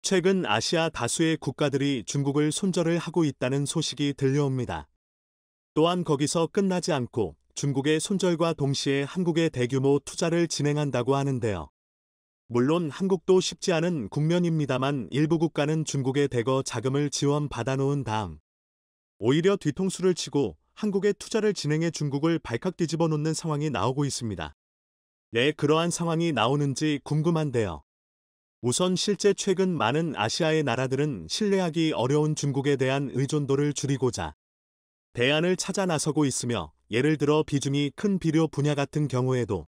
최근 아시아 다수의 국가들이 중국을 손절을 하고 있다는 소식이 들려옵니다. 또한 거기서 끝나지 않고 중국의 손절과 동시에 한국에 대규모 투자를 진행한다고 하는데요. 물론 한국도 쉽지 않은 국면입니다만 일부 국가는 중국에 대거 자금을 지원받아 놓은 다음 오히려 뒤통수를 치고 한국에 투자를 진행해 중국을 발칵 뒤집어 놓는 상황이 나오고 있습니다. 왜 그러한 상황이 나오는지 궁금한데요. 우선 실제 최근 많은 아시아의 나라들은 신뢰하기 어려운 중국에 대한 의존도를 줄이고자 대안을 찾아 나서고 있으며 예를 들어 비중이 큰 비료 분야 같은 경우에도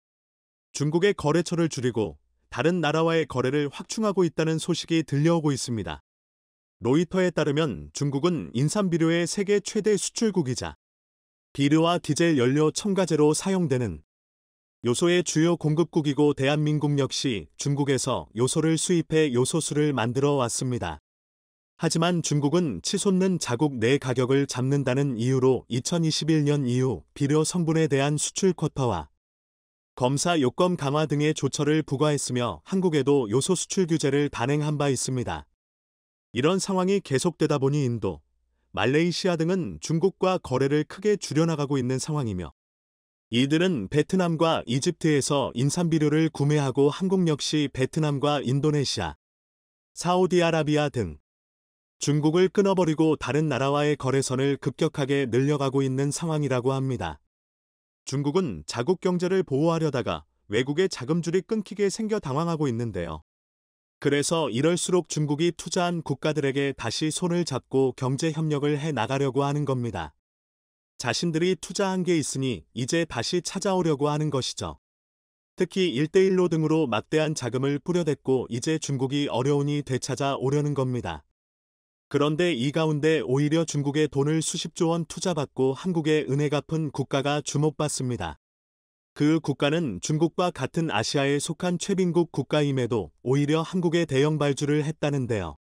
중국의 거래처를 줄이고 다른 나라와의 거래를 확충하고 있다는 소식이 들려오고 있습니다. 로이터에 따르면 중국은 인삼비료의 세계 최대 수출국이자 비료와 디젤 연료 첨가제로 사용되는 요소의 주요 공급국이고 대한민국 역시 중국에서 요소를 수입해 요소수를 만들어 왔습니다. 하지만 중국은 치솟는 자국 내 가격을 잡는다는 이유로 2021년 이후 비료 성분에 대한 수출 쿼터와 검사 요건 강화 등의 조처를 부과했으며 한국에도 요소 수출 규제를 단행한 바 있습니다. 이런 상황이 계속되다 보니 인도, 말레이시아 등은 중국과 거래를 크게 줄여나가고 있는 상황이며 이들은 베트남과 이집트에서 인삼비료를 구매하고 한국 역시 베트남과 인도네시아, 사우디아라비아 등 중국을 끊어버리고 다른 나라와의 거래선을 급격하게 늘려가고 있는 상황이라고 합니다. 중국은 자국 경제를 보호하려다가 외국의 자금줄이 끊기게 생겨 당황하고 있는데요. 그래서 이럴수록 중국이 투자한 국가들에게 다시 손을 잡고 경제 협력을 해 나가려고 하는 겁니다. 자신들이 투자한 게 있으니 이제 다시 찾아오려고 하는 것이죠. 특히 1대1로 등으로 막대한 자금을 뿌려댔고 이제 중국이 어려우니 되찾아 오려는 겁니다. 그런데 이 가운데 오히려 중국에 돈을 수십조 원 투자받고 한국에 은혜 갚은 국가가 주목받습니다. 그 국가는 중국과 같은 아시아에 속한 최빈국 국가임에도 오히려 한국에 대형 발주를 했다는데요.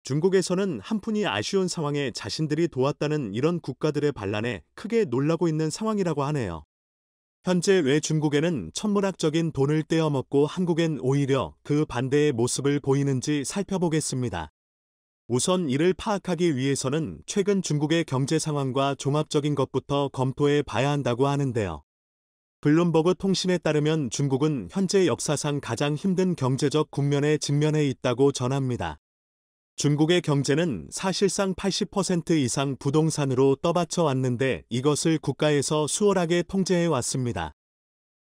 중국에서는 한푼이 아쉬운 상황에 자신들이 도왔다는 이런 국가들의 반란에 크게 놀라고 있는 상황이라고 하네요. 현재 왜 중국에는 천문학적인 돈을 떼어먹고 한국엔 오히려 그 반대의 모습을 보이는지 살펴보겠습니다. 우선 이를 파악하기 위해서는 최근 중국의 경제 상황과 종합적인 것부터 검토해 봐야 한다고 하는데요. 블룸버그 통신에 따르면 중국은 현재 역사상 가장 힘든 경제적 국면에 직면해 있다고 전합니다. 중국의 경제는 사실상 80% 이상 부동산으로 떠받쳐 왔는데 이것을 국가에서 수월하게 통제해 왔습니다.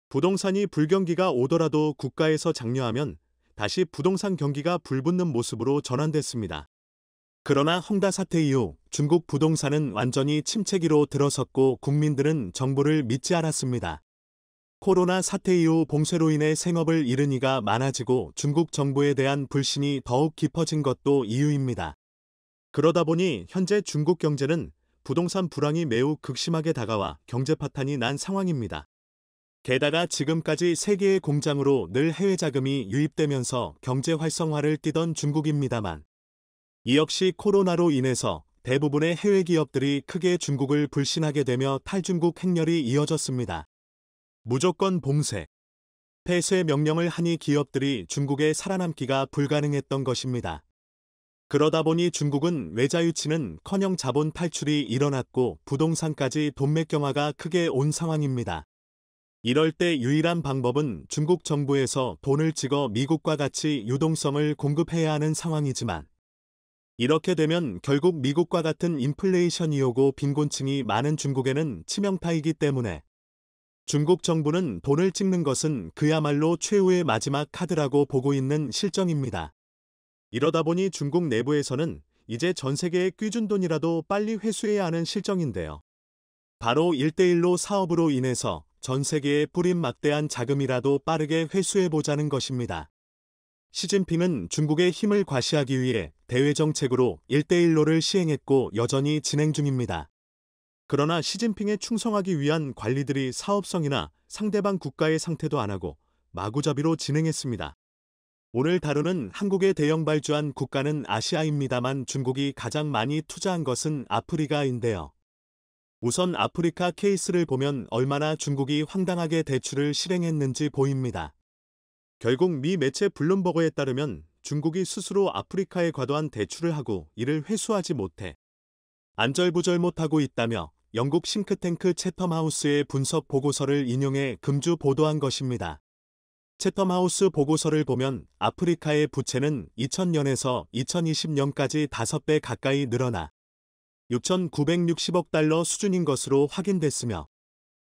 부동산이 불경기가 오더라도 국가에서 장려하면 다시 부동산 경기가 불붙는 모습으로 전환됐습니다. 그러나 헝다 사태 이후 중국 부동산은 완전히 침체기로 들어섰고 국민들은 정부를 믿지 않았습니다. 코로나 사태 이후 봉쇄로 인해 생업을 잃은 이가 많아지고 중국 정부에 대한 불신이 더욱 깊어진 것도 이유입니다. 그러다 보니 현재 중국 경제는 부동산 불황이 매우 극심하게 다가와 경제 파탄이 난 상황입니다. 게다가 지금까지 세계의 공장으로 늘 해외 자금이 유입되면서 경제 활성화를 띠던 중국입니다만 이 역시 코로나로 인해서 대부분의 해외 기업들이 크게 중국을 불신하게 되며 탈중국 행렬이 이어졌습니다. 무조건 봉쇄, 폐쇄 명령을 하니 기업들이 중국에 살아남기가 불가능했던 것입니다. 그러다 보니 중국은 외자유치는커녕 자본 탈출이 일어났고 부동산까지 돈맥경화가 크게 온 상황입니다. 이럴 때 유일한 방법은 중국 정부에서 돈을 찍어 미국과 같이 유동성을 공급해야 하는 상황이지만 이렇게 되면 결국 미국과 같은 인플레이션이 오고 빈곤층이 많은 중국에는 치명타이기 때문에 중국 정부는 돈을 찍는 것은 그야말로 최후의 마지막 카드라고 보고 있는 실정입니다. 이러다 보니 중국 내부에서는 이제 전 세계의 뀌준 돈이라도 빨리 회수해야 하는 실정인데요. 바로 1대1로 사업으로 인해서 전 세계에 뿌린 막대한 자금이라도 빠르게 회수해보자는 것입니다. 시진핑은 중국의 힘을 과시하기 위해 대외 정책으로 1대1로를 시행했고 여전히 진행 중입니다. 그러나 시진핑에 충성하기 위한 관리들이 사업성이나 상대방 국가의 상태도 안 하고 마구잡이로 진행했습니다. 오늘 다루는 한국에 대형 발주한 국가는 아시아입니다만 중국이 가장 많이 투자한 것은 아프리카인데요. 우선 아프리카 케이스를 보면 얼마나 중국이 황당하게 대출을 실행했는지 보입니다. 결국 미 매체 블룸버그에 따르면 중국이 스스로 아프리카에 과도한 대출을 하고 이를 회수하지 못해 안절부절 못하고 있다며 영국 싱크탱크 채텀하우스의 분석 보고서를 인용해 금주 보도한 것입니다. 채텀하우스 보고서를 보면 아프리카의 부채는 2000년에서 2020년까지 5배 가까이 늘어나 6,960억 달러 수준인 것으로 확인됐으며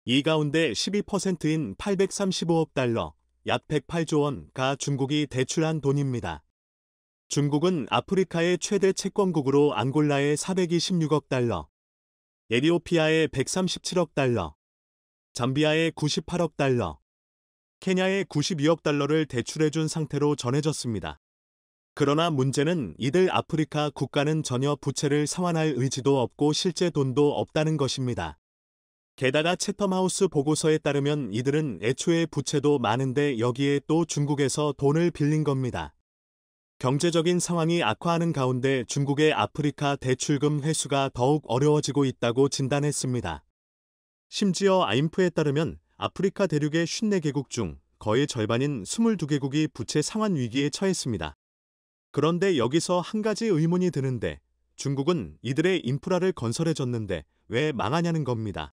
이 가운데 12%인 835억 달러, 약 108조 원가 중국이 대출한 돈입니다. 중국은 아프리카의 최대 채권국으로 앙골라에 426억 달러, 에티오피아에 137억 달러, 잠비아에 98억 달러, 케냐에 92억 달러를 대출해준 상태로 전해졌습니다. 그러나 문제는 이들 아프리카 국가는 전혀 부채를 상환할 의지도 없고 실제 돈도 없다는 것입니다. 게다가 채텀하우스 보고서에 따르면 이들은 애초에 부채도 많은데 여기에 또 중국에서 돈을 빌린 겁니다. 경제적인 상황이 악화하는 가운데 중국의 아프리카 대출금 회수가 더욱 어려워지고 있다고 진단했습니다. 심지어 IMF에 따르면 아프리카 대륙의 54개국 중 거의 절반인 22개국이 부채 상환 위기에 처했습니다. 그런데 여기서 한 가지 의문이 드는데 중국은 이들의 인프라를 건설해줬는데 왜 망하냐는 겁니다.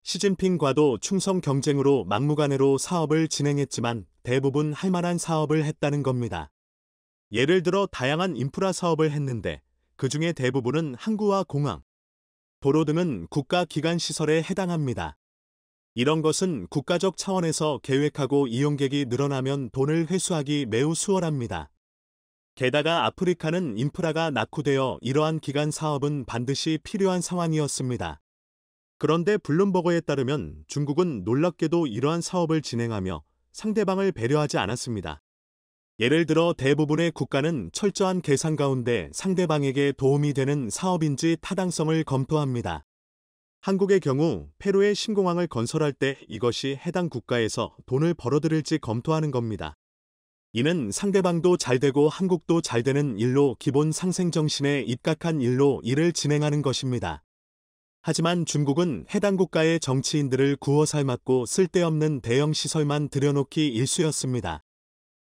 시진핑과도 충성 경쟁으로 막무가내로 사업을 진행했지만 대부분 할 만한 사업을 했다는 겁니다. 예를 들어 다양한 인프라 사업을 했는데 그 중에 대부분은 항구와 공항, 도로 등은 국가기관 시설에 해당합니다. 이런 것은 국가적 차원에서 계획하고 이용객이 늘어나면 돈을 회수하기 매우 수월합니다. 게다가 아프리카는 인프라가 낙후되어 이러한 기간 사업은 반드시 필요한 상황이었습니다. 그런데 블룸버그에 따르면 중국은 놀랍게도 이러한 사업을 진행하며 상대방을 배려하지 않았습니다. 예를 들어 대부분의 국가는 철저한 계산 가운데 상대방에게 도움이 되는 사업인지 타당성을 검토합니다. 한국의 경우 페루에 신공항을 건설할 때 이것이 해당 국가에서 돈을 벌어들일지 검토하는 겁니다. 이는 상대방도 잘되고 한국도 잘되는 일로 기본 상생정신에 입각한 일로 일을 진행하는 것입니다. 하지만 중국은 해당 국가의 정치인들을 구워 삶았고 쓸데없는 대형 시설만 들여놓기 일쑤였습니다.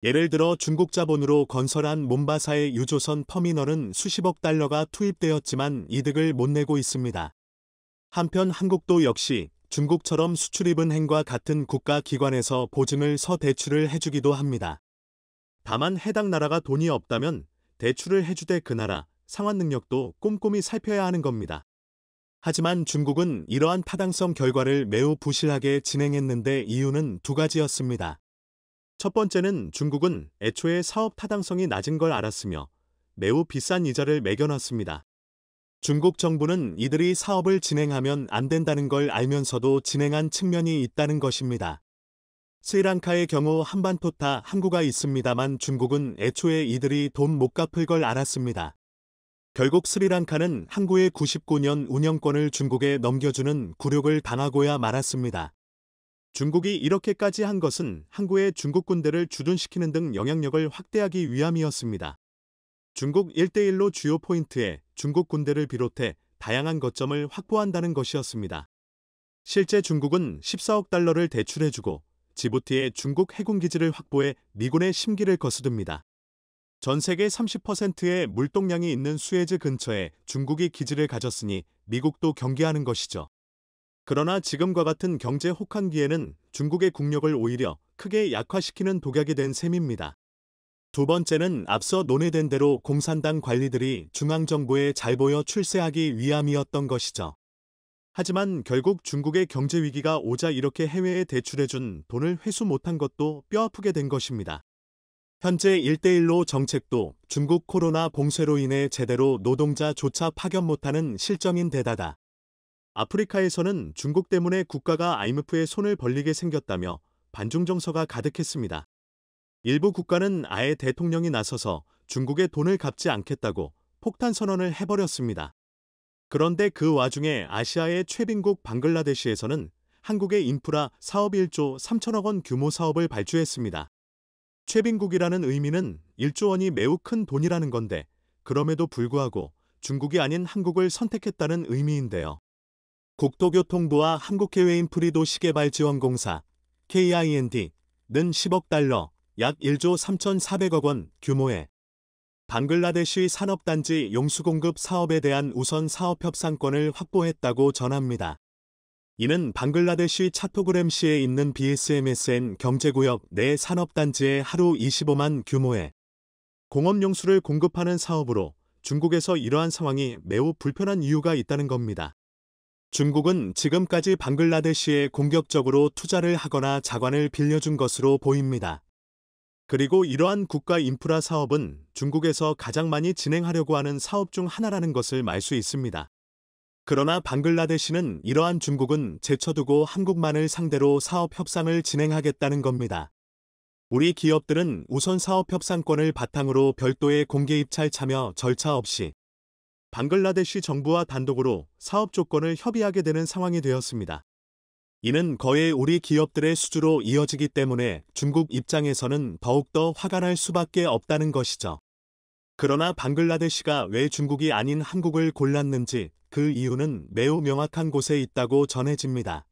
예를 들어 중국 자본으로 건설한 몬바사의 유조선 터미널은 수십억 달러가 투입되었지만 이득을 못 내고 있습니다. 한편 한국도 역시 중국처럼 수출입은행과 같은 국가기관에서 보증을 서 대출을 해주기도 합니다. 다만 해당 나라가 돈이 없다면 대출을 해주되 그 나라 상환 능력도 꼼꼼히 살펴야 하는 겁니다. 하지만 중국은 이러한 타당성 결과를 매우 부실하게 진행했는데 이유는 두 가지였습니다. 첫 번째는 중국은 애초에 사업 타당성이 낮은 걸 알았으며 매우 비싼 이자를 매겨놨습니다. 중국 정부는 이들이 사업을 진행하면 안 된다는 걸 알면서도 진행한 측면이 있다는 것입니다. 스리랑카의 경우 한반토타 항구가 있습니다만 중국은 애초에 이들이 돈 못 갚을 걸 알았습니다. 결국 스리랑카는 항구의 99년 운영권을 중국에 넘겨주는 굴욕을 당하고야 말았습니다. 중국이 이렇게까지 한 것은 항구에 중국 군대를 주둔시키는 등 영향력을 확대하기 위함이었습니다. 중국 1대1로 주요 포인트에 중국 군대를 비롯해 다양한 거점을 확보한다는 것이었습니다. 실제 중국은 14억 달러를 대출해주고 지부티에 중국 해군기지를 확보해 미군의 심기를 거스릅니다. 전 세계 30%의 물동량이 있는 수에즈 근처에 중국이 기지를 가졌으니 미국도 경계하는 것이죠. 그러나 지금과 같은 경제 혹한기에는 중국의 국력을 오히려 크게 약화시키는 독약이 된 셈입니다. 두 번째는 앞서 논의된 대로 공산당 관리들이 중앙정부에 잘 보여 출세하기 위함이었던 것이죠. 하지만 결국 중국의 경제 위기가 오자 이렇게 해외에 대출해준 돈을 회수 못한 것도 뼈아프게 된 것입니다. 현재 1대1로 정책도 중국 코로나 봉쇄로 인해 제대로 노동자조차 파견 못하는 실정인 데다가 아프리카에서는 중국 때문에 국가가 IMF에 손을 벌리게 생겼다며 반중 정서가 가득했습니다. 일부 국가는 아예 대통령이 나서서 중국의 돈을 갚지 않겠다고 폭탄 선언을 해버렸습니다. 그런데 그 와중에 아시아의 최빈국 방글라데시에서는 한국의 인프라 사업 1조 3천억 원 규모 사업을 발주했습니다. 최빈국이라는 의미는 1조 원이 매우 큰 돈이라는 건데 그럼에도 불구하고 중국이 아닌 한국을 선택했다는 의미인데요. 국토교통부와 한국해외인프리도시개발지원공사 KIND는 10억 달러, 약 1조 3,400억 원 규모의 방글라데시 산업단지 용수공급 사업에 대한 우선 사업협상권을 확보했다고 전합니다. 이는 방글라데시 차토그램시에 있는 BSMSN 경제구역 내 산업단지에 하루 25만 규모의 공업용수를 공급하는 사업으로 중국에서 이러한 상황이 매우 불편한 이유가 있다는 겁니다. 중국은 지금까지 방글라데시에 공격적으로 투자를 하거나 자관을 빌려준 것으로 보입니다. 그리고 이러한 국가 인프라 사업은 중국에서 가장 많이 진행하려고 하는 사업 중 하나라는 것을 알 수 있습니다. 그러나 방글라데시는 이러한 중국은 제쳐두고 한국만을 상대로 사업 협상을 진행하겠다는 겁니다. 우리 기업들은 우선 사업 협상권을 바탕으로 별도의 공개 입찰 참여 절차 없이 방글라데시 정부와 단독으로 사업 조건을 협의하게 되는 상황이 되었습니다. 이는 거의 우리 기업들의 수주로 이어지기 때문에 중국 입장에서는 더욱더 화가 날 수밖에 없다는 것이죠. 그러나 방글라데시가 왜 중국이 아닌 한국을 골랐는지 그 이유는 매우 명확한 곳에 있다고 전해집니다.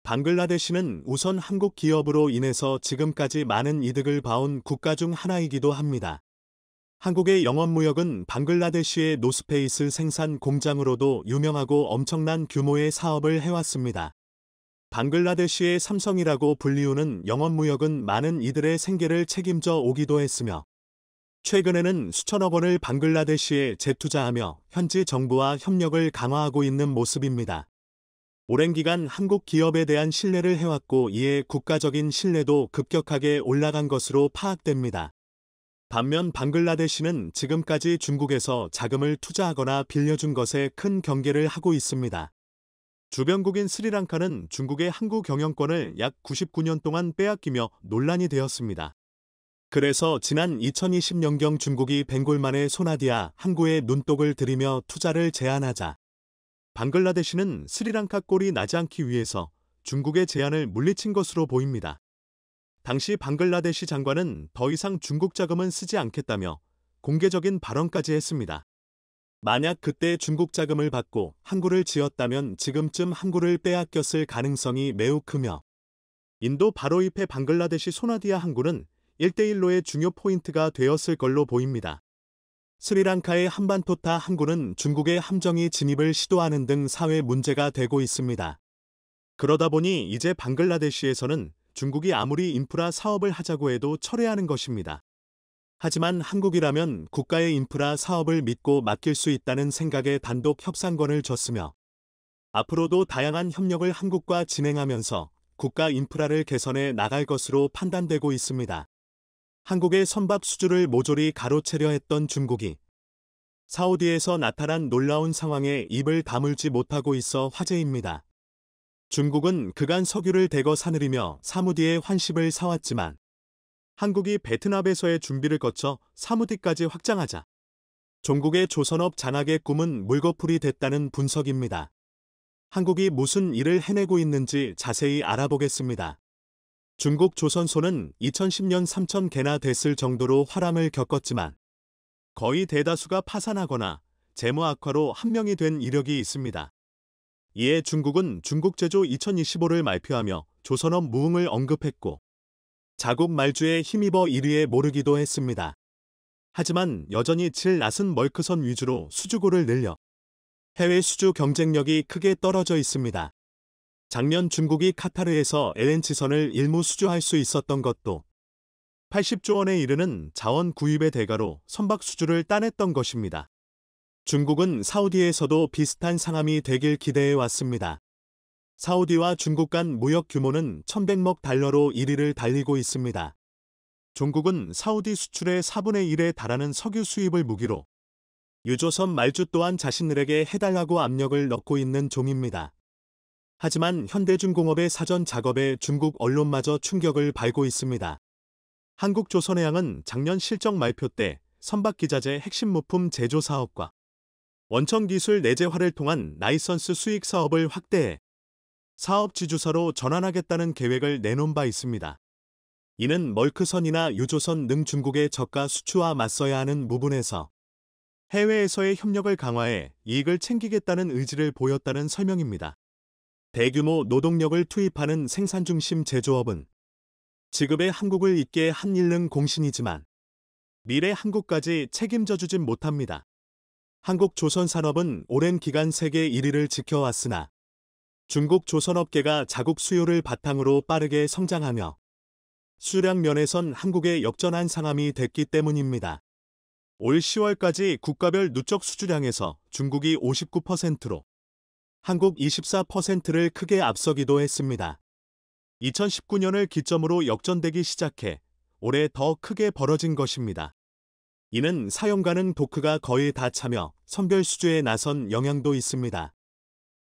방글라데시는 우선 한국 기업으로 인해서 지금까지 많은 이득을 봐온 국가 중 하나이기도 합니다. 한국의 영업무역은 방글라데시의 노스페이스 생산 공장으로도 유명하고 엄청난 규모의 사업을 해왔습니다. 방글라데시의 삼성이라고 불리우는 영업무역은 많은 이들의 생계를 책임져 오기도 했으며 최근에는 수천억 원을 방글라데시에 재투자하며 현지 정부와 협력을 강화하고 있는 모습입니다. 오랜 기간 한국 기업에 대한 신뢰를 해왔고 이에 국가적인 신뢰도 급격하게 올라간 것으로 파악됩니다. 반면 방글라데시는 지금까지 중국에서 자금을 투자하거나 빌려준 것에 큰 경계를 하고 있습니다. 주변국인 스리랑카는 중국의 항구 경영권을 약 99년 동안 빼앗기며 논란이 되었습니다. 그래서 지난 2020년경 중국이 벵골만의 소나디아 항구에 눈독을 들이며 투자를 제한하자 방글라데시는 스리랑카 꼴이 나지 않기 위해서 중국의 제안을 물리친 것으로 보입니다. 당시 방글라데시 장관은 더 이상 중국 자금은 쓰지 않겠다며 공개적인 발언까지 했습니다. 만약 그때 중국 자금을 받고 항구를 지었다면 지금쯤 항구를 빼앗겼을 가능성이 매우 크며 인도 바로 옆의 방글라데시 소나디아 항구는 1대1로의 중요 포인트가 되었을 걸로 보입니다. 스리랑카의 한반토타 항구는 중국의 함정이 진입을 시도하는 등 사회 문제가 되고 있습니다. 그러다 보니 이제 방글라데시에서는 중국이 아무리 인프라 사업을 하자고 해도 철회하는 것입니다. 하지만 한국이라면 국가의 인프라 사업을 믿고 맡길 수 있다는 생각에 단독 협상권을 줬으며 앞으로도 다양한 협력을 한국과 진행하면서 국가 인프라를 개선해 나갈 것으로 판단되고 있습니다. 한국의 선박 수주를 모조리 가로채려 했던 중국이 사우디에서 나타난 놀라운 상황에 입을 다물지 못하고 있어 화제입니다. 중국은 그간 석유를 대거 사들이며 사무디의 환십을 사왔지만 한국이 베트남에서의 준비를 거쳐 사무디까지 확장하자 종국의 조선업 장악의 꿈은 물거풀이 됐다는 분석입니다. 한국이 무슨 일을 해내고 있는지 자세히 알아보겠습니다. 중국 조선소는 2010년 3,000개나 됐을 정도로 화람을 겪었지만 거의 대다수가 파산하거나 재무 악화로 한명이 된 이력이 있습니다. 이에 중국은 중국제조 2025를 발표하며 조선업 무흥을 언급했고 자국 말주에 힘입어 1위에 모르기도 했습니다. 하지만 여전히 질 낮은 멀크선 위주로 수주고를 늘려 해외 수주 경쟁력이 크게 떨어져 있습니다. 작년 중국이 카타르에서 LNG선을 일무 수주할 수 있었던 것도 80조 원에 이르는 자원 구입의 대가로 선박 수주를 따냈던 것입니다. 중국은 사우디에서도 비슷한 상황이 되길 기대해 왔습니다. 사우디와 중국 간 무역 규모는 1,100억 달러로 1위를 달리고 있습니다. 중국은 사우디 수출의 4분의 1에 달하는 석유 수입을 무기로 유조선 말주 또한 자신들에게 해달라고 압력을 넣고 있는 종입니다. 하지만 현대중공업의 사전 작업에 중국 언론마저 충격을 받고 있습니다. 한국조선해양은 작년 실적 발표 때 선박기자재 핵심 부품 제조 사업과 원천기술 내재화를 통한 라이선스 수익 사업을 확대해 사업 지주사로 전환하겠다는 계획을 내놓은 바 있습니다. 이는 멀크선이나 유조선 등 중국의 저가 수출와 맞서야 하는 부분에서 해외에서의 협력을 강화해 이익을 챙기겠다는 의지를 보였다는 설명입니다. 대규모 노동력을 투입하는 생산 중심 제조업은 지금의 한국을 잇게 한 일른 공신이지만 미래 한국까지 책임져 주진 못합니다. 한국 조선산업은 오랜 기간 세계 1위를 지켜왔으나 중국 조선업계가 자국 수요를 바탕으로 빠르게 성장하며 수량 면에선 한국에 역전한 상황이 됐기 때문입니다. 올 10월까지 국가별 누적 수주량에서 중국이 59%로 한국 24%를 크게 앞서기도 했습니다. 2019년을 기점으로 역전되기 시작해 올해 더 크게 벌어진 것입니다. 이는 사용가는 도크가 거의 다 차며 선별 수주에 나선 영향도 있습니다.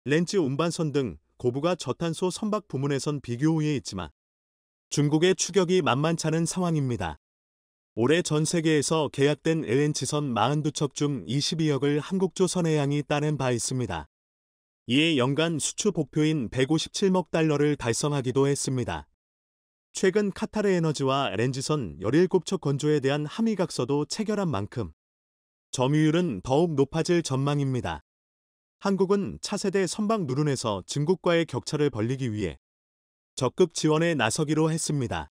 렌즈 운반선 등 고부가 저탄소 선박 부문에선 비교 우위에 있지만 중국의 추격이 만만찮은 상황입니다. 올해 전 세계에서 계약된 LNG선 42척 중 22척을 한국조선해양이 따낸 바 있습니다. 이에 연간 수출 목표인 157억 달러를 달성하기도 했습니다. 최근 카타르 에너지와 렌지선 17척 건조에 대한 함의각서도 체결한 만큼 점유율은 더욱 높아질 전망입니다. 한국은 차세대 선박 누른에서 중국과의 격차를 벌리기 위해 적극 지원에 나서기로 했습니다.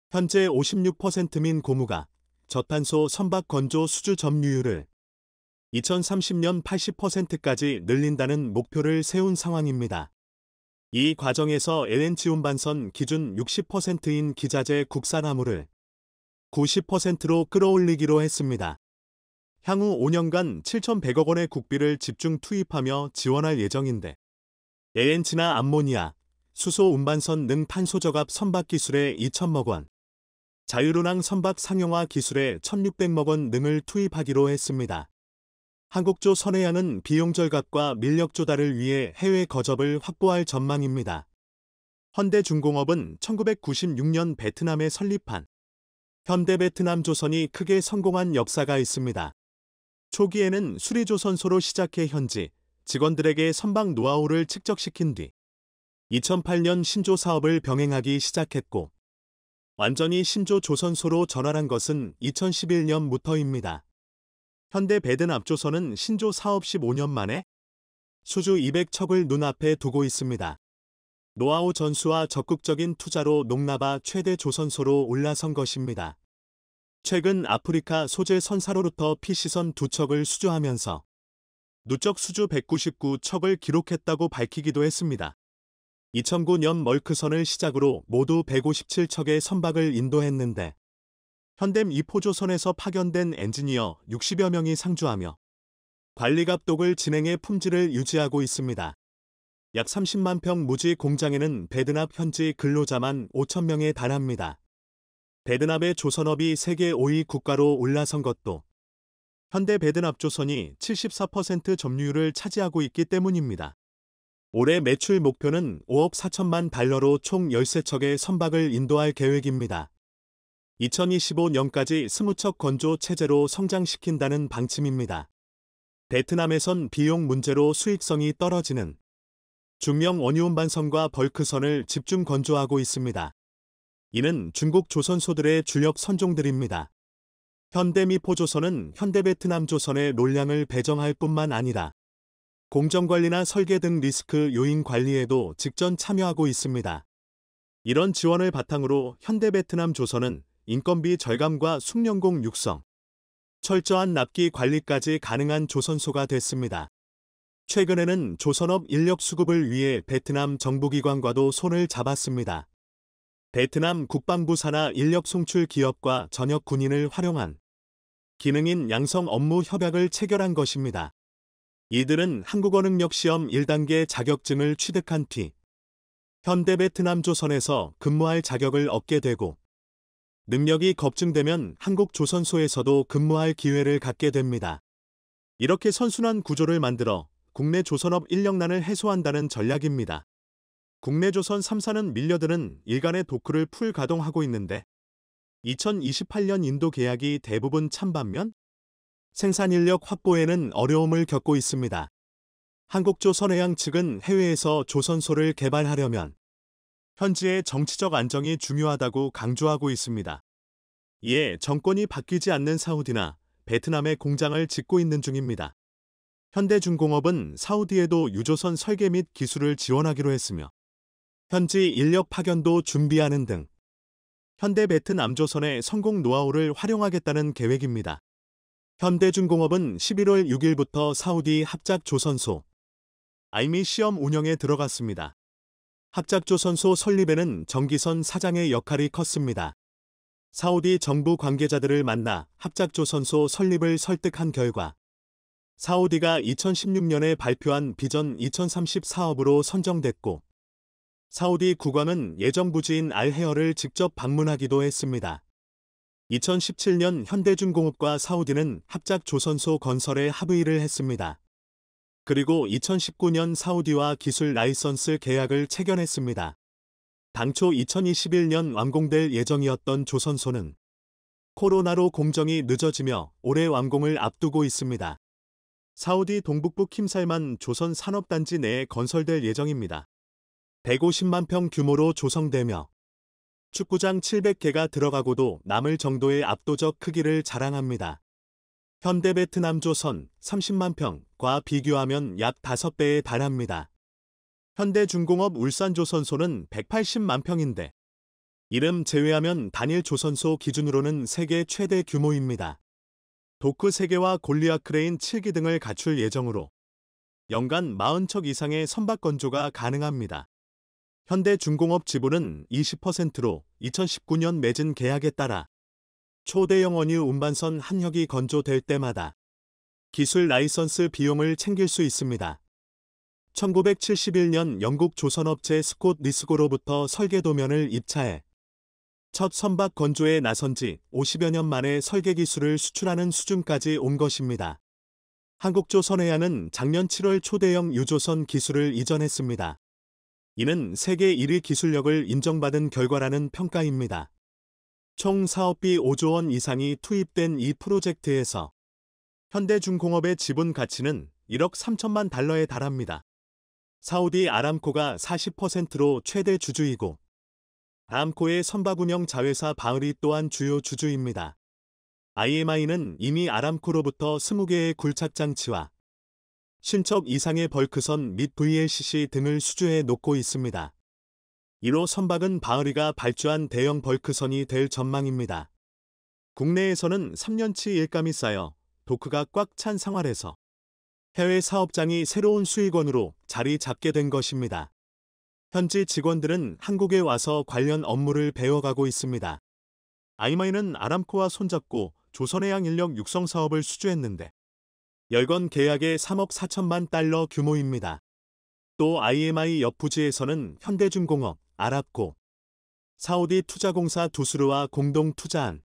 현재 56%민 고무가 저탄소 선박 건조 수주 점유율을 2030년 80%까지 늘린다는 목표를 세운 상황입니다. 이 과정에서 LNG 운반선 기준 60%인 기자재 국산 화물을 90%로 끌어올리기로 했습니다. 향후 5년간 7,100억 원의 국비를 집중 투입하며 지원할 예정인데 LNG나 암모니아, 수소 운반선 등 탄소 저갑 선박 기술에 2,000억 원, 자유로낭 선박 상용화 기술에 1,600억 원 등을 투입하기로 했습니다. 한국조선해양은 비용 절감과 밀력 조달을 위해 해외 거점을 확보할 전망입니다. 현대중공업은 1996년 베트남에 설립한 현대베트남조선이 크게 성공한 역사가 있습니다. 초기에는 수리조선소로 시작해 현지 직원들에게 선박 노하우를 축적시킨 뒤 2008년 신조 사업을 병행하기 시작했고 완전히 신조 조선소로 전환한 것은 2011년부터입니다. 현대 베드납조선은 신조 사업 15년 만에 수주 200척을 눈앞에 두고 있습니다. 노하우 전수와 적극적인 투자로 농나바 최대 조선소로 올라선 것입니다. 최근 아프리카 소재 선사로부터 PC선 2척을 수주하면서 누적 수주 199척을 기록했다고 밝히기도 했습니다. 2009년 멀크선을 시작으로 모두 157척의 선박을 인도했는데 현댐 2포조선에서 파견된 엔지니어 60여 명이 상주하며 관리갑독을 진행해 품질을 유지하고 있습니다. 약 30만 평 무지 공장에는 베드납 현지 근로자만 5천 명에 달합니다. 베드납의 조선업이 세계 5위 국가로 올라선 것도 현대 베드납조선이 74% 점유율을 차지하고 있기 때문입니다. 올해 매출 목표는 5억 4천만 달러로 총 13척의 선박을 인도할 계획입니다. 2025년까지 20척 건조 체제로 성장시킨다는 방침입니다. 베트남에선 비용 문제로 수익성이 떨어지는 중명 원유운반선과 벌크선을 집중 건조하고 있습니다. 이는 중국 조선소들의 주력 선종들입니다. 현대미포조선은 현대베트남조선의 롤량을 배정할 뿐만 아니라 공정관리나 설계 등 리스크 요인 관리에도 직전 참여하고 있습니다. 이런 지원을 바탕으로 현대베트남조선은 인건비 절감과 숙련공 육성, 철저한 납기 관리까지 가능한 조선소가 됐습니다. 최근에는 조선업 인력 수급을 위해 베트남 정부기관과도 손을 잡았습니다. 베트남 국방부 산하 인력 송출 기업과 전역 군인을 활용한 기능인 양성 업무 협약을 체결한 것입니다. 이들은 한국어 능력 시험 1단계 자격증을 취득한 뒤 현대베트남조선에서 근무할 자격을 얻게 되고 능력이 검증되면 한국조선소에서도 근무할 기회를 갖게 됩니다. 이렇게 선순환 구조를 만들어 국내 조선업 인력난을 해소한다는 전략입니다. 국내 조선 3사는 밀려드는 일간의 도크를 풀 가동하고 있는데 2028년 인도 계약이 대부분 찬 반면 생산인력 확보에는 어려움을 겪고 있습니다. 한국조선해양 측은 해외에서 조선소를 개발하려면 현지의 정치적 안정이 중요하다고 강조하고 있습니다. 이에 정권이 바뀌지 않는 사우디나 베트남에 공장을 짓고 있는 중입니다. 현대중공업은 사우디에도 유조선 설계 및 기술을 지원하기로 했으며 현지 인력 파견도 준비하는 등 현대베트남조선의 성공 노하우를 활용하겠다는 계획입니다. 현대중공업은 11월 6일부터 사우디 합작조선소 아이미 시험 운영에 들어갔습니다. 합작조선소 설립에는 정기선 사장의 역할이 컸습니다. 사우디 정부 관계자들을 만나 합작조선소 설립을 설득한 결과 사우디가 2016년에 발표한 비전 2030 사업으로 선정됐고 사우디 국왕은 예정 부지인 알헤어를 직접 방문하기도 했습니다. 2017년 현대중공업과 사우디는 합작조선소 건설에 합의를 했습니다. 그리고 2019년 사우디와 기술 라이선스 계약을 체결했습니다. 당초 2021년 완공될 예정이었던 조선소는 코로나로 공정이 늦어지며 올해 완공을 앞두고 있습니다. 사우디 동북부 킴살만 조선 산업단지 내에 건설될 예정입니다. 150만 평 규모로 조성되며 축구장 700개가 들어가고도 남을 정도의 압도적 크기를 자랑합니다. 현대베트남조선 30만 평과 비교하면 약 5배에 달합니다. 현대중공업 울산조선소는 180만 평인데 이름 제외하면 단일 조선소 기준으로는 세계 최대 규모입니다. 도크 3개와 골리앗 크레인 7기 등을 갖출 예정으로 연간 40척 이상의 선박 건조가 가능합니다. 현대중공업 지분은 20%로 2019년 맺은 계약에 따라 초대형 원유 운반선 한 척이 건조될 때마다 기술 라이선스 비용을 챙길 수 있습니다. 1971년 영국 조선업체 스콧 리스고로부터 설계 도면을 입차해 첫 선박 건조에 나선 지 50여 년 만에 설계 기술을 수출하는 수준까지 온 것입니다. 한국조선해양은 작년 7월 초대형 유조선 기술을 이전했습니다. 이는 세계 1위 기술력을 인정받은 결과라는 평가입니다. 총 사업비 5조 원 이상이 투입된 이 프로젝트에서 현대중공업의 지분 가치는 1억 3천만 달러에 달합니다. 사우디 아람코가 40%로 최대 주주이고 아람코의 선박 운영 자회사 바흐리 또한 주요 주주입니다. IMI는 이미 아람코로부터 20개의 굴착 장치와 10척 이상의 벌크선 및 VLCC 등을 수주해 놓고 있습니다. 이로 선박은 바흐리가 발주한 대형 벌크선이 될 전망입니다. 국내에서는 3년치 일감이 쌓여 도크가 꽉 찬 생활에서 해외 사업장이 새로운 수익원으로 자리 잡게 된 것입니다. 현지 직원들은 한국에 와서 관련 업무를 배워가고 있습니다. IMI는 아람코와 손잡고 조선해양 인력 육성 사업을 수주했는데 열건 계약의 3억 4천만 달러 규모입니다. 또 IMI 옆 부지에서는 현대중공업, 아랍코, 사우디 투자공사 두스르와 공동 투자한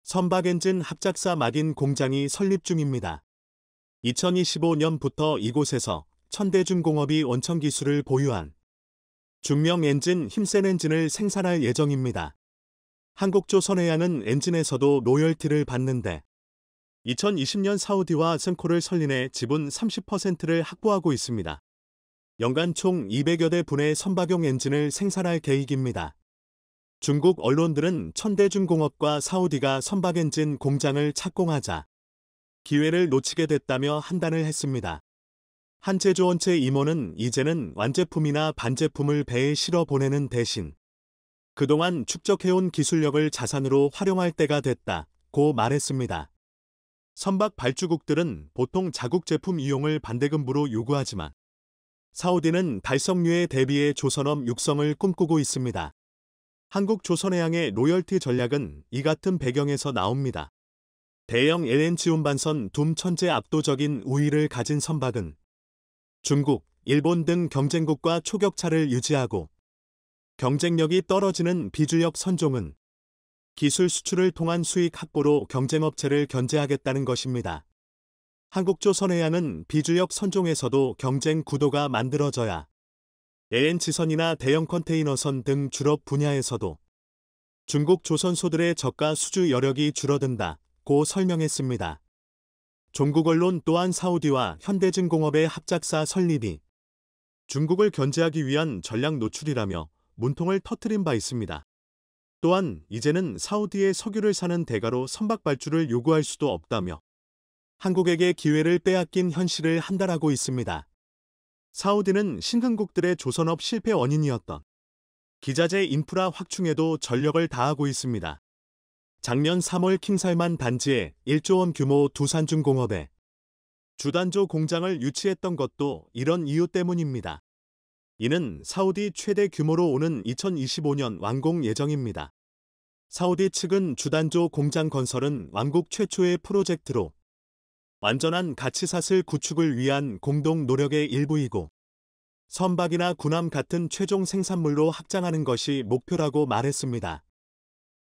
선박 엔진 합작사 마딘 공장이 설립 중입니다. 2025년부터 이곳에서 현대중공업이 원천 기술을 보유한 중명 엔진 힘센 엔진을 생산할 예정입니다. 한국조선해양은 엔진에서도 로열티를 받는데 2020년 사우디와 셈코를 설린해 지분 30%를 확보하고 있습니다. 연간 총 200여 대 분의 선박용 엔진을 생산할 계획입니다. 중국 언론들은 현대중공업과 사우디가 선박 엔진 공장을 착공하자 기회를 놓치게 됐다며 한탄을 했습니다. 한 제조원체 임원은 이제는 완제품이나 반제품을 배에 실어 보내는 대신 그동안 축적해온 기술력을 자산으로 활용할 때가 됐다고 말했습니다. 선박 발주국들은 보통 자국 제품 이용을 반대급부로 요구하지만 사우디는 달성률에 대비해 조선업 육성을 꿈꾸고 있습니다. 한국조선해양의 로열티 전략은 이 같은 배경에서 나옵니다. 대형 LNG 운반선 둠 천재 압도적인 우위를 가진 선박은 중국, 일본 등 경쟁국과 초격차를 유지하고 경쟁력이 떨어지는 비주력 선종은 기술 수출을 통한 수익 확보로 경쟁업체를 견제하겠다는 것입니다. 한국조선해양은 비주력 선종에서도 경쟁 구도가 만들어져야 LNG선이나 대형 컨테이너선 등 주력 분야에서도 중국 조선소들의 저가 수주 여력이 줄어든다고 설명했습니다. 종국 언론 또한 사우디와 현대중공업의 합작사 설립이 중국을 견제하기 위한 전략 노출이라며 문통을 터뜨린 바 있습니다. 또한 이제는 사우디의 석유를 사는 대가로 선박 발주를 요구할 수도 없다며 한국에게 기회를 빼앗긴 현실을 한탄하고 있습니다. 사우디는 신흥국들의 조선업 실패 원인이었던 기자재 인프라 확충에도 전력을 다하고 있습니다. 작년 3월 킹살만 단지에 1조 원 규모 두산중공업에 주단조 공장을 유치했던 것도 이런 이유 때문입니다. 이는 사우디 최대 규모로 오는 2025년 완공 예정입니다. 사우디 측은 주단조 공장 건설은 왕국 최초의 프로젝트로 완전한 가치사슬 구축을 위한 공동 노력의 일부이고 선박이나 군함 같은 최종 생산물로 확장하는 것이 목표라고 말했습니다.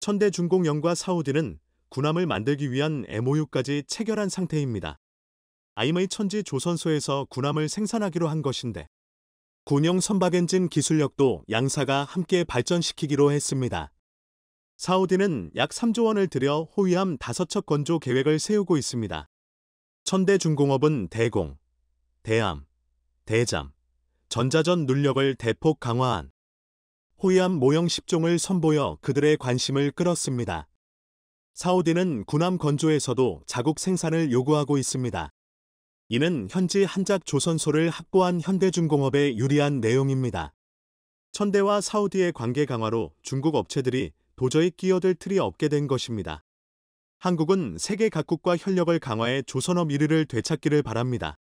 천대중공영과 사우디는 군함을 만들기 위한 MOU까지 체결한 상태입니다. 아이머이 천지 조선소에서 군함을 생산하기로 한 것인데 군용 선박 엔진 기술력도 양사가 함께 발전시키기로 했습니다. 사우디는 약 3조 원을 들여 호위함 5척 건조 계획을 세우고 있습니다. 천대중공업은 대공, 대함, 대잠, 전자전 눌력을 대폭 강화한 호위함 모형 10종을 선보여 그들의 관심을 끌었습니다. 사우디는 군함 건조에서도 자국 생산을 요구하고 있습니다. 이는 현지 한작 조선소를 확보한 현대중공업에 유리한 내용입니다. 천대와 사우디의 관계 강화로 중국 업체들이 도저히 끼어들 틈이 없게 된 것입니다. 한국은 세계 각국과 협력을 강화해 조선업 1위를 되찾기를 바랍니다.